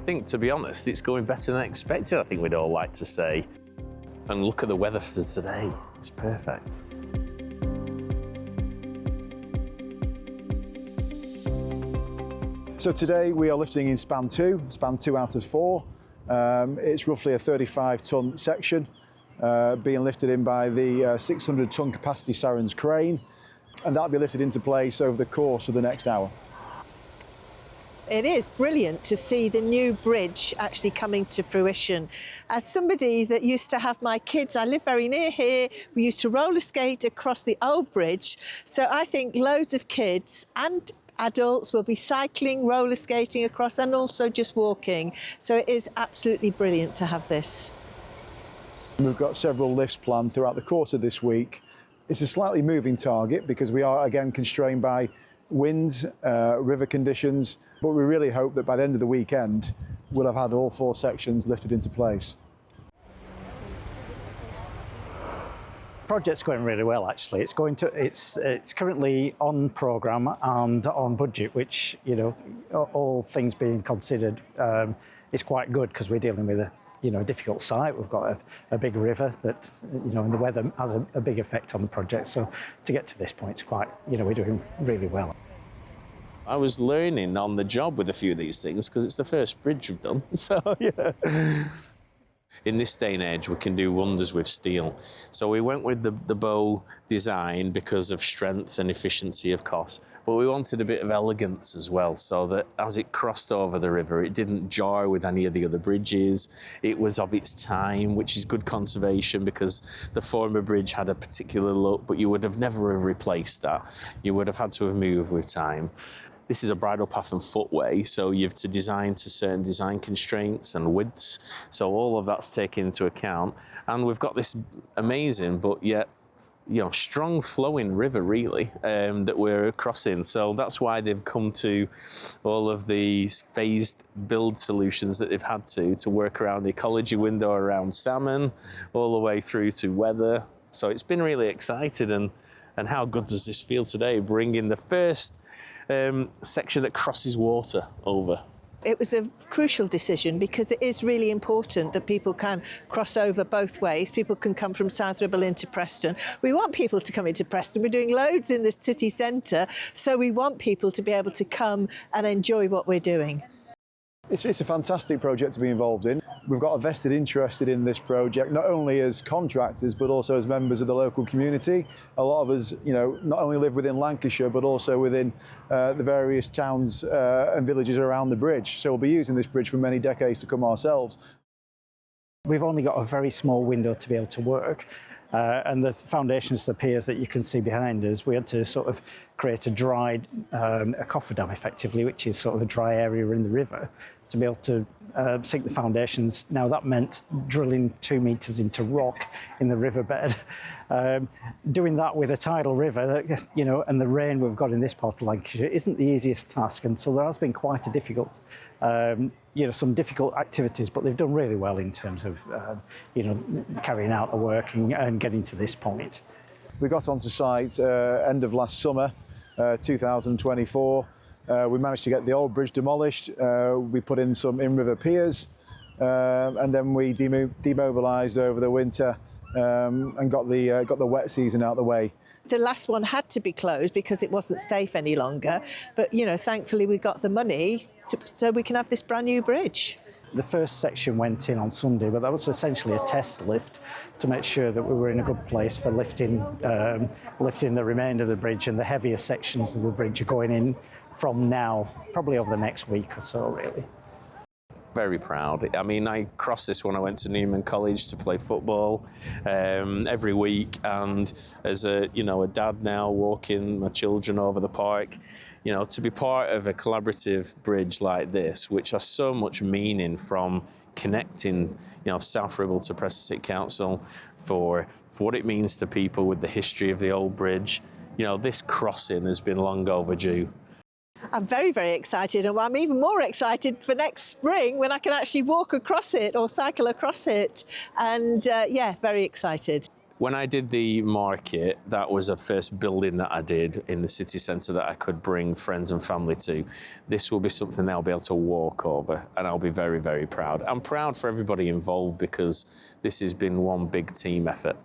think, to be honest, it's going better than expected, I think we'd all like to say. And look at the weather for today, it's perfect. So today we are lifting in span 2 out of 4. It's roughly a 35-tonne section, being lifted in by the 600-tonne capacity Sarens crane, and that'll be lifted into place over the course of the next hour. It is brilliant to see the new bridge actually coming to fruition. As somebody that used to have my kids, I live very near here, we used to roller skate across the old bridge, so I think loads of kids and adults will be cycling, roller skating across, and also just walking. So it is absolutely brilliant to have this. We've got several lifts planned throughout the course of this week. It's a slightly moving target because we are again constrained by wind, river conditions, but we really hope that by the end of the weekend we'll have had all 4 sections lifted into place. Project's going really well, actually. It's currently on programme and on budget, which, you know, all things being considered, is quite good because we're dealing with a difficult site. We've got a big river that, and the weather has a big effect on the project. So to get to this point, it's quite, we're doing really well. I was learning on the job with a few of these things because it's the first bridge we've done. So yeah. In this day and age, we can do wonders with steel. So we went with the bow design because of strength and efficiency, of course, but we wanted a bit of elegance as well, so that as it crossed over the river, it didn't jar with any of the other bridges. It was of its time, which is good conservation because the former bridge had a particular look, but you would have never replaced that. You would have had to have moved with time. This is a bridle path and footway, so you have to design to certain design constraints and widths. So all of that's taken into account. And we've got this amazing, but yet, strong flowing river really, that we're crossing. So that's why they've come to all of these phased build solutions that they've had to work around the ecology window around salmon, all the way through to weather. So it's been really exciting. And how good does this feel today, bringing the first section that crosses water over? It was a crucial decision because it is really important that people can cross over both ways. People can come from South Ribble into Preston. We want people to come into Preston. We're doing loads in the city centre, so we want people to be able to come and enjoy what we're doing. It's a fantastic project to be involved in. We've got a vested interest in this project, not only as contractors, but also as members of the local community. A lot of us, not only live within Lancashire, but also within the various towns and villages around the bridge. So we'll be using this bridge for many decades to come ourselves. We've only got a very small window to be able to work. And the foundations, the piers that you can see behind us, we had to sort of create a dried, a cofferdam effectively, which is sort of a dry area in the river, to be able to sink the foundations. Now that meant drilling 2 metres into rock in the riverbed. Doing that with a tidal river, and the rain we've got in this part of Lancashire isn't the easiest task, and so there has been quite a difficult, some difficult activities, but they've done really well in terms of, carrying out the work and getting to this point. We got onto site end of last summer, 2024. We managed to get the old bridge demolished. We put in some in-river piers, and then we demobilised over the winter and got the wet season out of the way. The last one had to be closed because it wasn't safe any longer, but thankfully we got the money so we can have this brand new bridge. The first section went in on Sunday, but that was essentially a test lift to make sure that we were in a good place for lifting the remainder of the bridge, and the heavier sections of the bridge are going in from now, probably over the next week or so, really. Very proud. I mean, I crossed this when I went to Newman College to play football every week, and as a dad now, walking my children over the park, to be part of a collaborative bridge like this, which has so much meaning from connecting, South Ribble to Preston City Council for what it means to people with the history of the old bridge. This crossing has been long overdue. I'm very, very excited, and I'm even more excited for next spring when I can actually walk across it or cycle across it, and very excited. When I did the market, that was a first building that I did in the city centre that I could bring friends and family to. This will be something they'll be able to walk over, and I'll be very, very proud. I'm proud for everybody involved because this has been one big team effort.